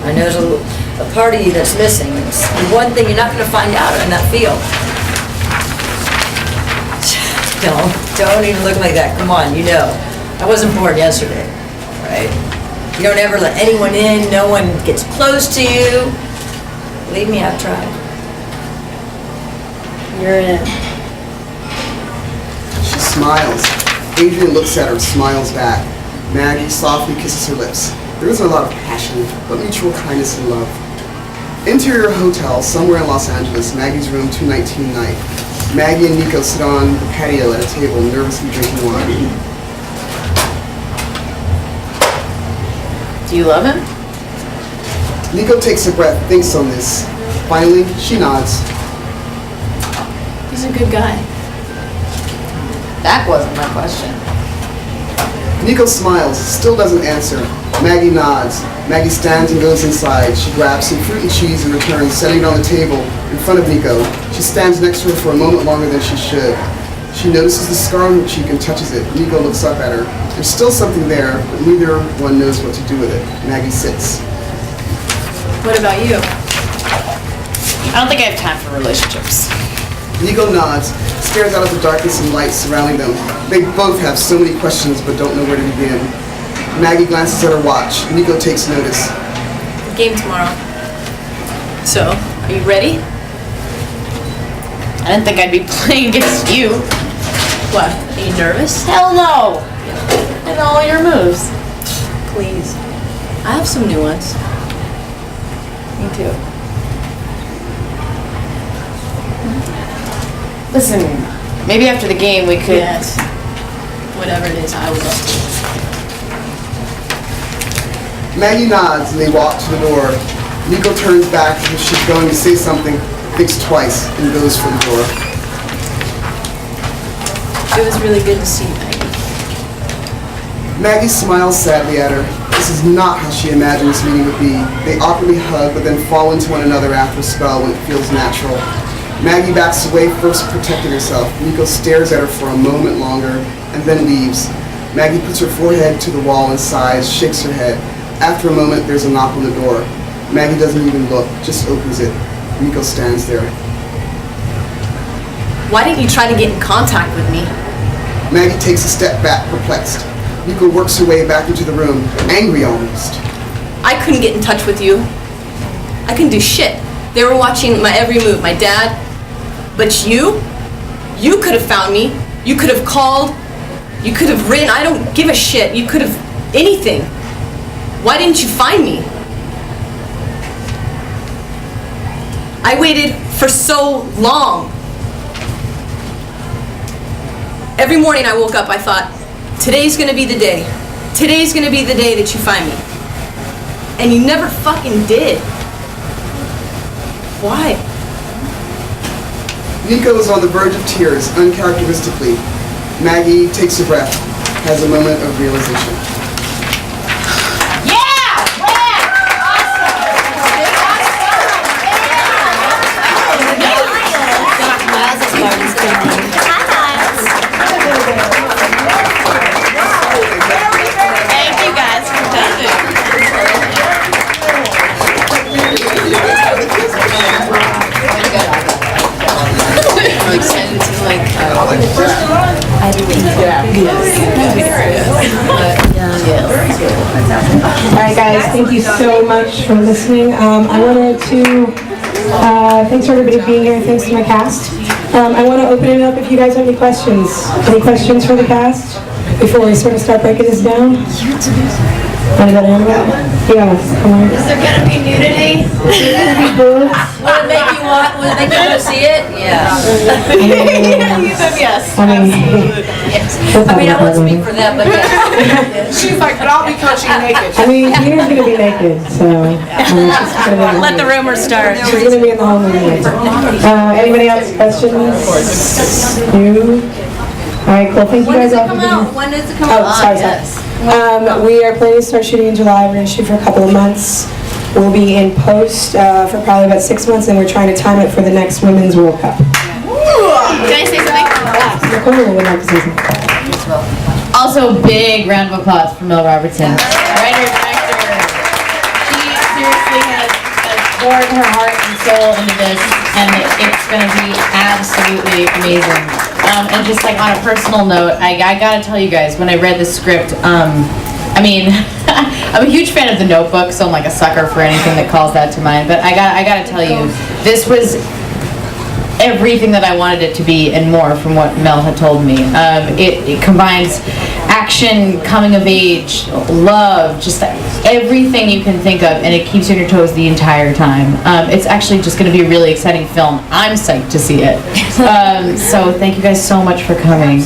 I know there's a part of you that's missing. It's the one thing you're not going to find out in that field. Don't even look like that. Come on, you know. I wasn't born yesterday, right? You don't ever let anyone in. No one gets close to you. Believe me, I've tried. You're in. She smiles. Adrian looks at her and smiles back. Maggie softly kisses her lips. There is a lot of passion, but mutual kindness and love. Interior hotel, somewhere in Los Angeles, Maggie's room, 219 night. Maggie and Nico sit on the patio at a table, nervously drinking wine. Do you love him? Nico takes a breath, thinks on this. Finally, she nods. He's a good guy. That wasn't my question. Nico smiles, still doesn't answer. Maggie nods. Maggie stands and goes inside. She grabs some fruit and cheese and returns, setting it on the table in front of Nico. She stands next to her for a moment longer than she should. She notices the scar on her cheek and touches it. Nico looks up at her. There's still something there, but neither one knows what to do with it. Maggie sits. What about you? I don't think I have time for relationships. Nico nods, stares out at the darkness and light surrounding them. They both have so many questions but don't know where to begin. Maggie glances at her watch. Nico takes notice. Game tomorrow. So, are you ready? I didn't think I'd be playing against you. What? Are you nervous? Hell no! I know all your moves. Please. I have some new ones. Me too. Listen, maybe after the game we could... Yes. Whatever it is, I would love to. Maggie nods and they walk to the door. Nico turns back as if she's going to say something, thinks twice, and goes for the door. It was really good to see you, Maggie. Maggie smiles sadly at her. This is not how she imagined this meeting would be. They awkwardly hug, but then fall into one another after a spell when it feels natural. Maggie backs away, first protecting herself. Nico stares at her for a moment longer, and then leaves. Maggie puts her forehead to the wall and sighs, shakes her head. After a moment, there's a knock on the door. Maggie doesn't even look, just opens it. Nico stands there. Why didn't you try to get in contact with me? Maggie takes a step back, perplexed. Nico works her way back into the room, angry almost. I couldn't get in touch with you. I couldn't do shit. They were watching my every move, my dad. But you could have found me. You could have called. You could have written. I don't give a shit. You could have anything. Why didn't you find me? I waited for so long. Every morning I woke up, I thought, today's gonna be the day. Today's gonna be the day that you find me. And you never fucking did. Why? Nico is on the verge of tears, uncharacteristically. Maggie takes a breath, has a moment of realization. Alright guys, thank you so much for listening. I wanted to, thanks for everybody being here, and thanks to my cast. I want to open it up if you guys have any questions. Any questions for the cast before we sort of start breaking this down? Anybody? Yes, come on. Is there gonna be nudity? Will it make you want to see it? Yeah. Yes. I mean, I won't speak for them, but yes. She's like, but I'll be coaching naked. I mean, Tina's gonna be naked, so. Let the rumors start. She's gonna be in the home movie. Anybody else? Questions? You? Alright, cool. Thank you guys all for being here. When does it come out? Oh, sorry. We are planning to start shooting in July. We're going to shoot for a couple of months. We'll be in post for probably about 6 months, and we're trying to time it for the next Women's World Cup. Can I say something? Nicole would like to say something. Also, big round of applause for Mel Robertson. Writer, director. She seriously poured her heart and soul into this, and it's going to be absolutely amazing. And just like on a personal note, I gotta tell you guys, when I read the script, I mean, I'm a huge fan of The Notebook, so I'm like a sucker for anything that calls that to mind. But I gotta tell you, this was everything that I wanted it to be and more from what Mel had told me. It combines action, coming of age, love, just everything you can think of, and it keeps you on your toes the entire time. It's actually just going to be a really exciting film. I'm psyched to see it. So thank you guys so much for coming.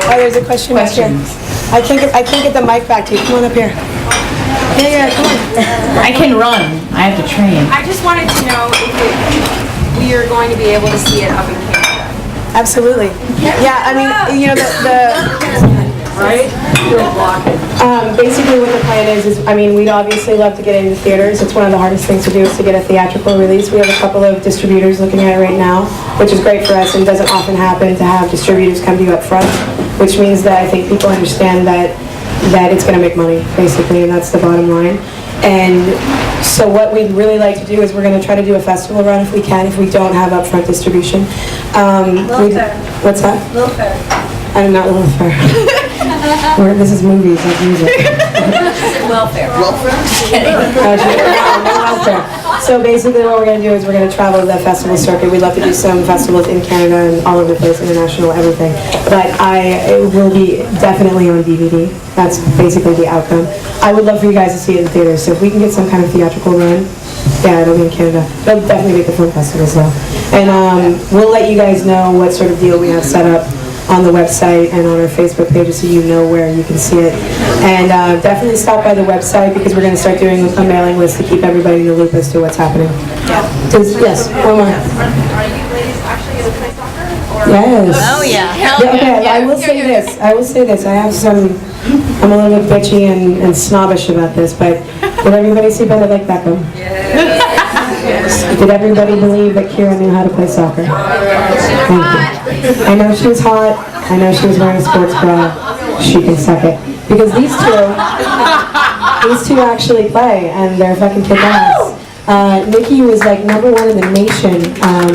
Oh, there's a question back here. I can't get the mic back to you. Come on up here. Yeah, come on. I can run. I have to train. I just wanted to know if we are going to be able to see it up in Canada. Absolutely. Yeah, I mean, you know, Right? basically what the plan is, I mean, we'd obviously love to get into theaters. It's one of the hardest things to do is to get a theatrical release. We have a couple of distributors looking at it right now, which is great for us, and doesn't often happen to have distributors come to you up front, which means that I think people understand that it's going to make money, basically, and that's the bottom line. And so what we'd really like to do is we're going to try to do a festival run if we can, if we don't have upfront distribution. What's that? Little Fair. I'm not Little Fair. This is movies, not music. Welfare. No welfare. So basically what we're going to do is we're going to travel the festival circuit. We'd love to do some festivals in Canada and all over the place, international, everything. But it will be definitely on DVD. That's basically the outcome. I would love for you guys to see it in theaters. So if we can get some kind of theatrical run, yeah, it'll be in Canada. It'll definitely be at the film festivals though. And we'll let you guys know what sort of deal we have set up on the website and on our Facebook pages so you know where you can see it. And definitely stop by the website because we're going to start doing a mailing list to keep everybody in the loop as to what's happening. Yeah. Yes, one more. Are you ladies actually going to play soccer? Or Yes. Oh yeah. Yeah, okay, I will say this. I have I'm a little bit bitchy and snobbish about this, but did everybody see Better Like Beckham? Yes. Did everybody believe that Kira knew how to play soccer? Thank you. I know she was hot. I know she was wearing a sports bra. She can suck it. Because these two actually play, and they're fucking kick ass. Nikki was like #1 in the nation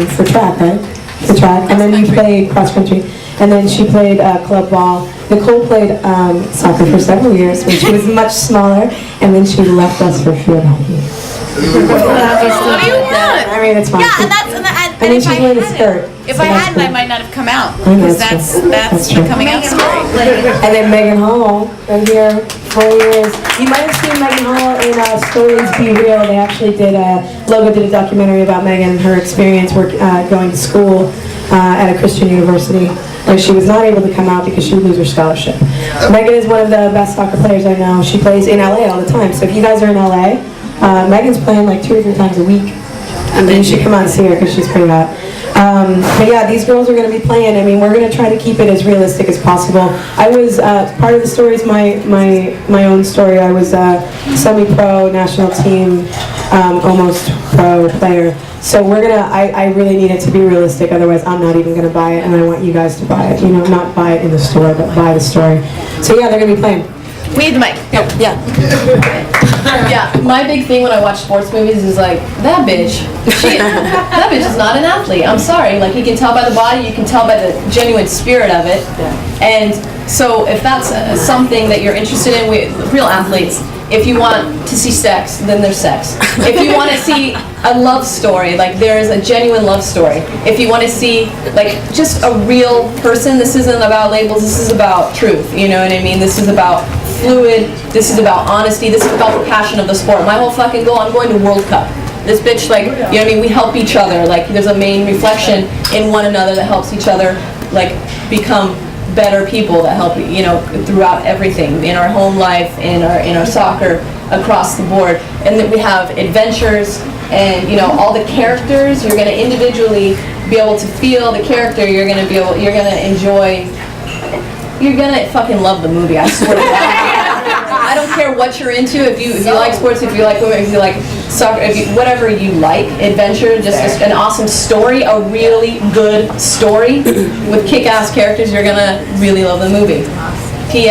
for track, right? For track, and then you played cross country, and then she played club ball. Nicole played soccer for several years when she was much smaller, and then she left us for field hockey. What do you want? I mean, it's fine. Yeah, and that's I mean, she's wearing a skirt. If so I that's hadn't, I cool. might not have come out I know, because that's that's true. the coming out story. And then Megan Hall, been here 4 years. You might have seen Megan Hall in Stories Be Real. They actually Logo did a documentary about Megan, her experience going to school at a Christian university, where she was not able to come out because she would lose her scholarship. Megan is one of the best soccer players I know. She plays in LA all the time. So if you guys are in LA, Megan's playing like 2 or 3 times a week. And then you should come out and see her because she's pretty hot. But yeah, these girls are going to be playing. I mean, we're going to try to keep it as realistic as possible. I was, part of the story is my own story. I was a semi-pro national team, almost pro player. So we're going to, I really need it to be realistic, otherwise I'm not even going to buy it, and I want you guys to buy it. You know, not buy it in the store, but buy the story. So yeah, they're going to be playing. We need the mic. Yeah. Yeah, my big thing when I watch sports movies is like, that bitch is not an athlete. I'm sorry. Like, you can tell by the body, you can tell by the genuine spirit of it. And so if that's something that you're interested in, real athletes, if you want to see sex, then there's sex. If you want to see a love story, like there is a genuine love story. If you want to see like just a real person, this isn't about labels, this is about truth, you know what I mean? This is about fluid, this is about honesty, this is about the passion of the sport. My whole fucking goal, I'm going to World Cup. This bitch, like, you know what I mean? We help each other. Like, there's a main reflection in one another that helps each other, like, become better people that help, you know, throughout everything, in our home life, in our soccer, across the board. And then we have adventures and, you know, all the characters, you're going to individually be able to feel the character, you're going to enjoy, you're going to fucking love the movie, I swear to God. I don't care what you're into, if you like sports, if you like women, if you like soccer, whatever you like, adventure, just an awesome story, a really good story with kick-ass characters, you're gonna really love the movie.